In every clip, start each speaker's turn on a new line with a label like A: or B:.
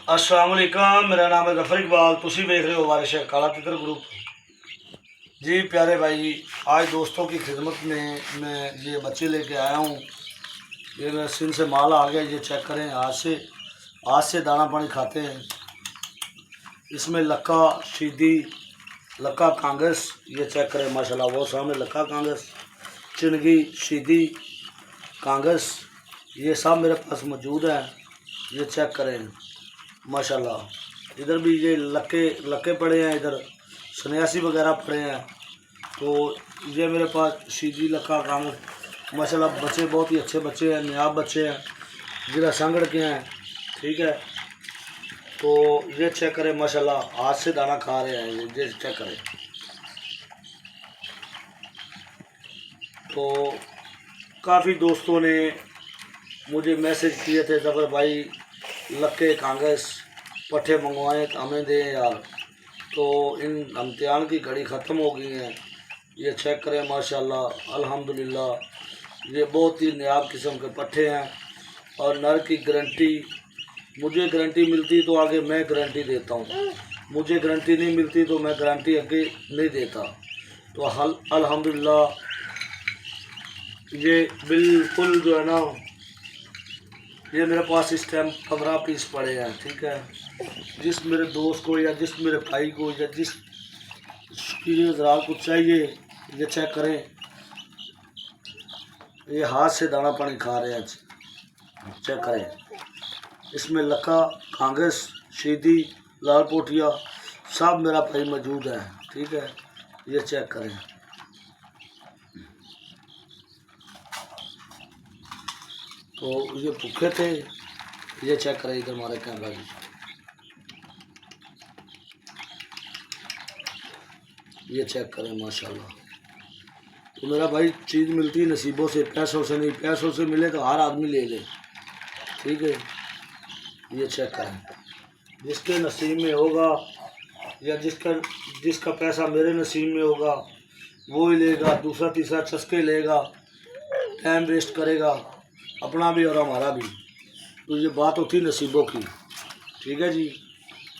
A: अस्सलाम वालेकुम, मेरा नाम है गफर इकबाल। तुसी देख रहे हो वारिश काला तितर ग्रुप। जी प्यारे भाई, आज दोस्तों की खिदमत में मैं ये बच्चे लेके आया हूँ। ये मेरे सिंध से माल आ गया, ये चेक करें। आज से दाना पानी खाते हैं। इसमें लक्का शीदी, लक्का कांगस, ये चेक करें माशाल्लाह। वो सामने लक्का कांगस, चिनगी, शीदी, कांगस, ये सब मेरे पास मौजूद है। ये चेक करें माशाल्लाह। इधर भी ये लक्के पड़े हैं, इधर सन्यासी वगैरह पड़े हैं। तो ये मेरे पास शीदी, लक्का, कांगस माशाल्लाह। बच्चे बहुत ही अच्छे बच्चे हैं, नायाब बच्चे हैं, जिला संगड़ के हैं। ठीक है, तो ये चेक करें माशाल्लाह। आज से दाना खा रहे हैं, ये चेक करें। तो काफ़ी दोस्तों ने मुझे मैसेज किए थे, जबर भाई लक्के कांगस पट्ठे मंगवाएं तो हमें दें यार। तो इन इम्तिहान की घड़ी ख़त्म हो गई है। ये चेक करें माशाल्लाह, अल्हम्दुलिल्लाह। ये बहुत ही नायाब किस्म के पट्ठे हैं और नर की गारंटी। मुझे गारंटी मिलती तो आगे मैं गारंटी देता हूँ, मुझे गारंटी नहीं मिलती तो मैं गारंटी आगे नहीं देता। तो अल्हम्दुलिल्लाह ये बिल्कुल जो है ना, ये मेरे पास इस टाइम 15 पीस पड़े हैं। ठीक है, जिस मेरे दोस्त को या जिस मेरे भाई को या जिस ज़रा को चाहिए, ये चेक करें। ये हाथ से दाना पानी खा रहे हैं, चेक करें। इसमें लक्का, कांगस, शीदी, लाल पोटिया सब मेरा भाई मौजूद है। ठीक है, ये चेक करें। तो ये भूखे थे, ये चेक करें। इधर हमारे कैमरा जी, ये चेक करें माशाल्लाह। तो मेरा भाई चीज़ मिलती है नसीबों से, पैसों से नहीं। पैसों से मिले तो हर आदमी ले ले। ठीक है, ये चेक करें। जिसके नसीब में होगा या जिसका पैसा मेरे नसीब में होगा वो ही लेगा। दूसरा तीसरा चस्के लेगा, टाइम वेस्ट करेगा, अपना भी और हमारा भी। तो ये बात होती नसीबों की। ठीक है जी।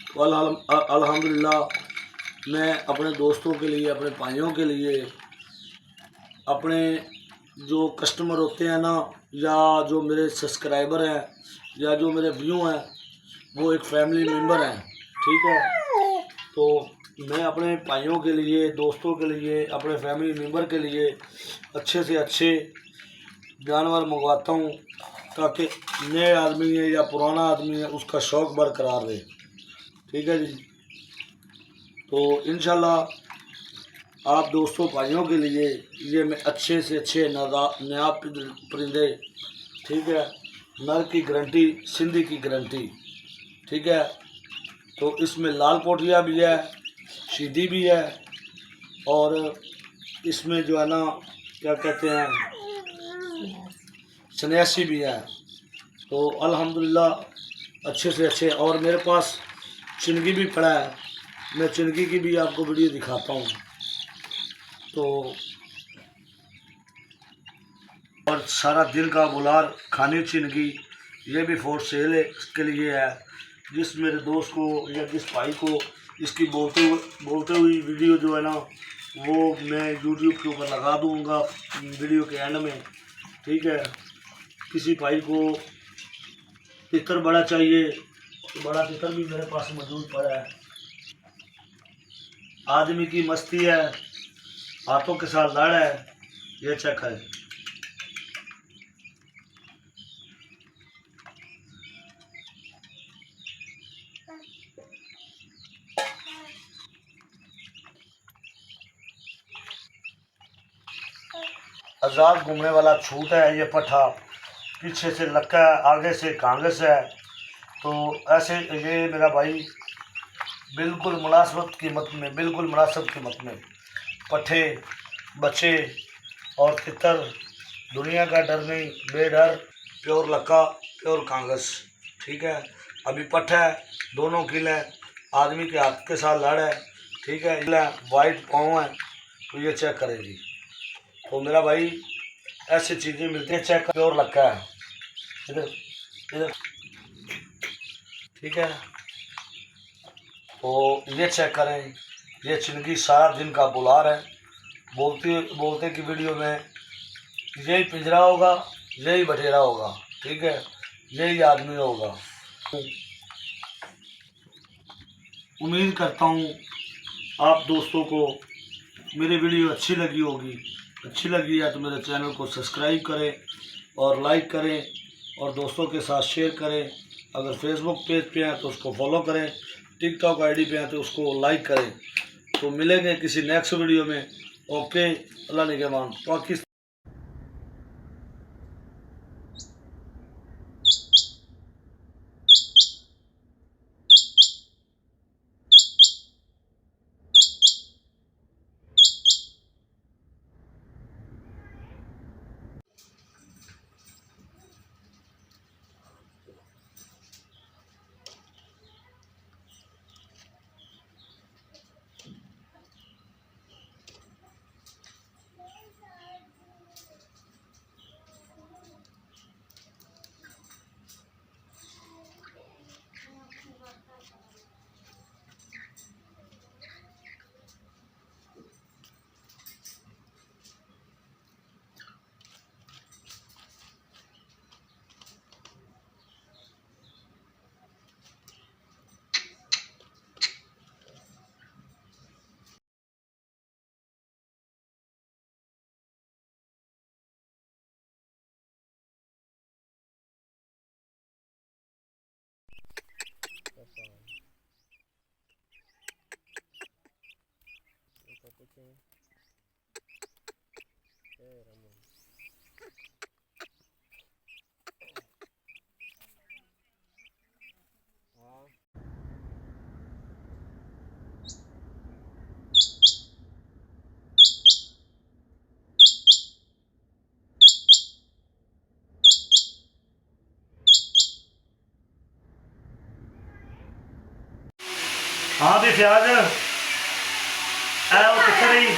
A: तो अल्हम्दुलिल्लाह मैं अपने दोस्तों के लिए, अपने भाइयों के लिए, अपने जो कस्टमर होते हैं ना, या जो मेरे सब्सक्राइबर हैं या जो मेरे व्यू हैं, वो एक फैमिली मेम्बर हैं। ठीक है, तो मैं अपने भाइयों के लिए, दोस्तों के लिए, अपने फैमिली मेम्बर के लिए अच्छे से अच्छे जानवर मंगवाता हूँ, ताकि नए आदमी है या पुराना आदमी है उसका शौक़ बरकरार रहे। ठीक है जी। तो इंशाल्लाह आप दोस्तों भाइयों के लिए ये मैं अच्छे से अच्छे नायाब परिंदे, ठीक है, नर की गारंटी, सिंधी की गारंटी। ठीक है, तो इसमें लाल पोटिया भी है, शीदी भी है, और इसमें जो है ना क्या कहते हैं, सन्यासी भी है। तो अल्हम्दुलिल्लाह अच्छे से अच्छे। और मेरे पास चिनगी भी पड़ा है, मैं चिनगी की भी आपको वीडियो दिखाता हूँ। तो और सारा दिन का बुलार खानी चिनगी, ये भी फॉर सेल के लिए है। जिस मेरे दोस्त को या जिस भाई को इसकी बोलते हुई वीडियो जो है ना, वो मैं यूट्यूब के ऊपर लगा दूँगा वीडियो के एंड में। ठीक है, किसी भाई को तितर बड़ा चाहिए तो बड़ा तितर भी मेरे पास मौजूद पड़ा है। आदमी की मस्ती है, हाथों के साथ लड़ है, ये चेक है। आज़ाद घूमने वाला छूट है ये पट्ठा। पीछे से लक्का है, आगे से कांगस है। तो ऐसे ये मेरा भाई बिल्कुल मुनासिब कीमत में, बिल्कुल मुनासिब कीमत में पट्ठे, बच्चे और तितर, दुनिया का डर नहीं, बेडर, प्योर लक्का, प्योर कांगस। ठीक है, अभी पट्ठा है, दोनों किले, आदमी के हाथ के साथ लड़ है। ठीक है, वाइट पाँव है। तो ये चेक करेगी। तो मेरा भाई ऐसी चीज़ें मिलती हैं, चेक प्योर लक्का है इधर इधर। ठीक है, तो ये चेक करें, ये चिंगी सारा दिन का बुलार है। बोलते बोलते की वीडियो में यही पिंजरा होगा, यही बटेरा होगा, ठीक है, यही आदमी होगा। उम्मीद करता हूँ आप दोस्तों को मेरी वीडियो अच्छी लगी होगी। अच्छी लगी है तो मेरे चैनल को सब्सक्राइब करें और लाइक करें और दोस्तों के साथ शेयर करें। अगर फेसबुक पेज पे हैं तो उसको फॉलो करें, टिकटॉक आईडी पे हैं तो उसको लाइक करें। तो मिलेंगे किसी नेक्स्ट वीडियो में। ओके, अल्लाह निगहबान। पाकिस्तान। हाँ भी प्याज वो कितना ही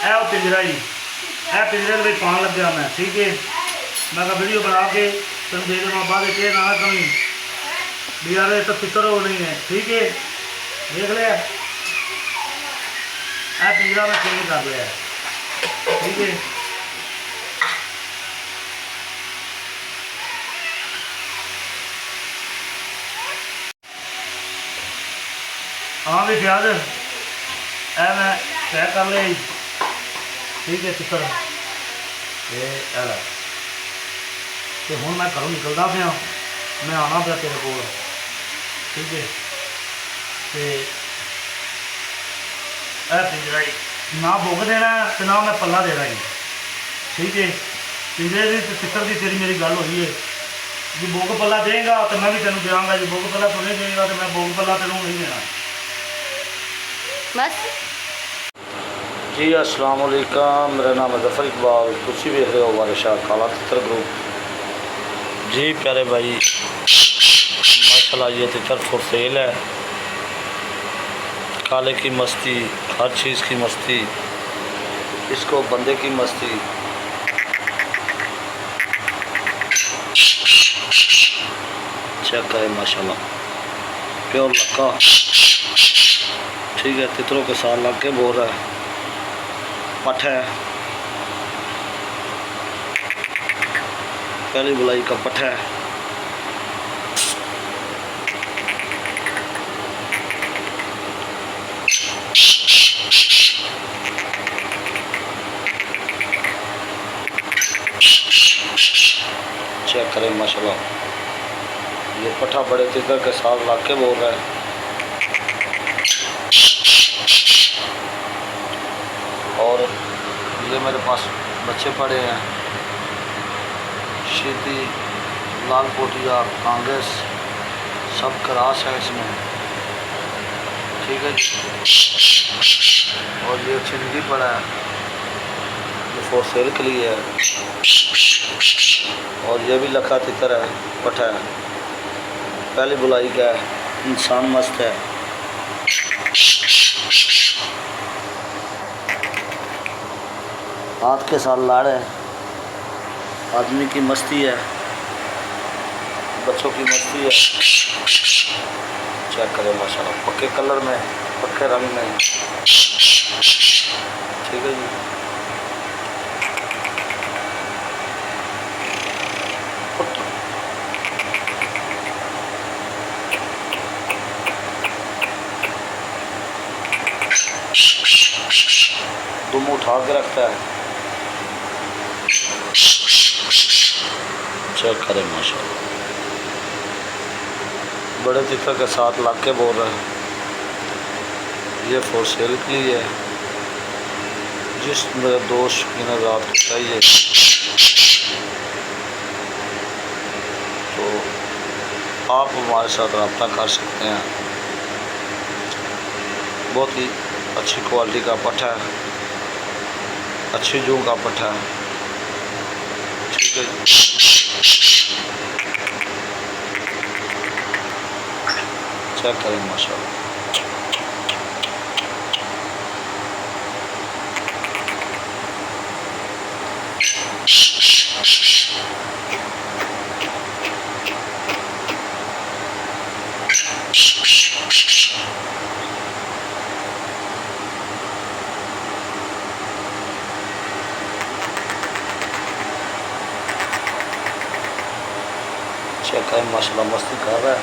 A: वो पिंजरा ही पिंजरे के पान लग गया मैं, ठीक है। मैं कहा वीडियो बना के तुम दे देना, बाद ना कमी भी यार ये तो फिक्र हो नहीं है, ठीक है। देख लिया पिंजरा में चेंज कर लिया, ठीक है। हाँ भी प्याज मैं पैक कर लिया, ठीक है। चित्र तो हूँ मैं घरों निकलता पाया, मैं आना पाया तेरे को, ठीक है। तो पिंजरा ही ना बुग देना तो ना मैं पल्ला देना ही, ठीक है। पिंजरे की चित्र की तेरी मेरी गल हुई है जी, बुग पल्ला देगा तो मैं भी तेन देंगा, जी बुग पल्ला तू नहीं देगा तो मैं बुग पल्ला तेन नहीं देना बस। जी अस्सलाम वालेकुम, मेरा नाम है ज़फ़र इकबाल, तुसी वेख रहे हो वारिशाह काला तितर ग्रुप। जी प्यारे भाई माशाल्लाह ये तितर फॉर सेल है। काले की मस्ती, हर चीज़ की मस्ती, इसको बंदे की मस्ती। चेक करें माशाल्लाह, प्योर लक्का, ठीक है। तितरों के साथ लग के बोल रहा है, पठ है, पहली बुलाई का पठ है। चेक करें माशाल्लाह, ये पठा बड़े तितर के साथ लग के बोल रहा है। और ये मेरे पास बच्चे पड़े हैं, शीती, लाल पोटिया, कांग्रेस, सब क्रॉस है इसमें, ठीक है। और ये चिंगी पड़ा है, ये फॉर सेल के लिए है। और ये भी लखा तितर है, पठा है, पहली बुलाई का है, इंसान मस्त है। हाथ के साथ लाड़ है, आदमी की मस्ती है, बच्चों की मस्ती है। चेक करें माशाल्लाह, पक्के कलर में, पक्के रंग में। ठीक है जी। दुम उठा के रखता है। चेक करें माशाल्लाह, बड़े तितर के साथ लाग के बोल रहे हैं। ये फॉर सेल के लिए है, जिस मेरे दोस्त की ना रात को चाहिए तो आप हमारे साथ रब्ता कर सकते हैं। बहुत ही अच्छी क्वालिटी का पट्ठा है, अच्छी जूं का पट्ठा है। ठीक है, चेक करें माशाल्लाह। चेक करें माशाल्लाह, मस्ती कर रहा है।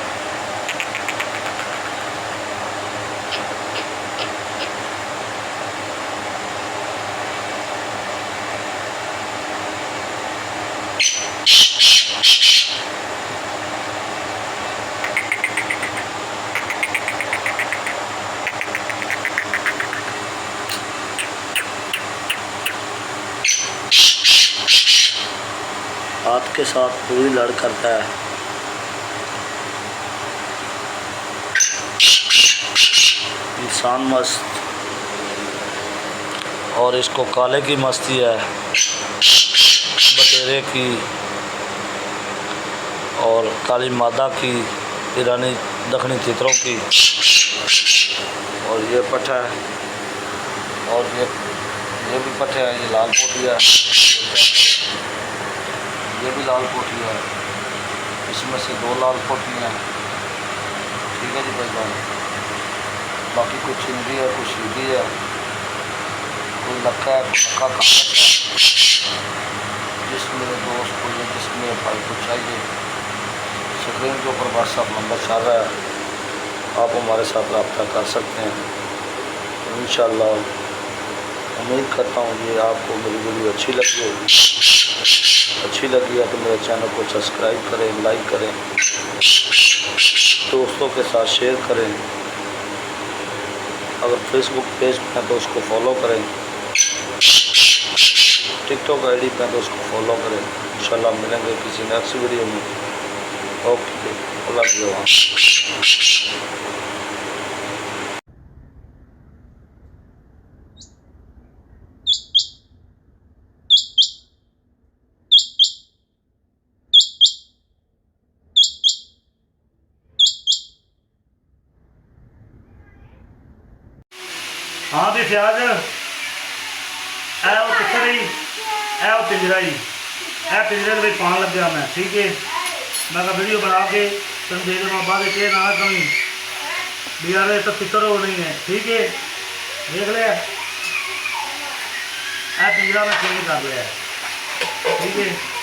A: हाथ के साथ पूरी लड़ करता है। इंसान मस्त, और इसको काले की मस्ती है, बटेरे की और काली मादा की, ईरानी दखनी तितरों की। और ये पट्ठा है, और ये भी पट्ठा है। ये लाल पोटिया, ये भी लाल पोटिया है। इसमें से 2 लाल पोटियाँ। ठीक है जी भाई भाई, बाकी कुछ चिंदी है, कुछ सीधी है, कोई लक्का है, कोई लक्का कागज है। जिस मेरे दोस्त को या जिस मेरे भाई को चाहिए, स्क्रीन के ऊपर व्हाट्सएप नंबर चल रहा है, आप हमारे साथ रब्ता कर सकते हैं। तो इंशाअल्लाह उम्मीद करता हूँ ये आपको मेरी वीडियो अच्छी लगी होगी। अच्छी लगी है तो मेरे चैनल को सब्सक्राइब करें, लाइक करें, दोस्तों के साथ शेयर करें। अगर फेसबुक पेज पे हैं तो उसको फॉलो करें, टिकटॉक आईडी पे हैं तो उसको फॉलो करें। इंशाल्लाह मिलेंगे किसी नेक्स्ट वीडियो में। ओके, अल्लाह हाफ़िज़।
B: हाँ भी फ्याज वो कितने रही है, वो पिंजरा ही है, पिंजरे में पान लग गया मैं। ठीक है, मैं वीडियो बना के तुम दे दूँगा, बाद के ना कमी भी यार तो फिक्र हो नहीं है। ठीक है, देख लिया पिंजरा में चेंज कर लिया। ठीक है।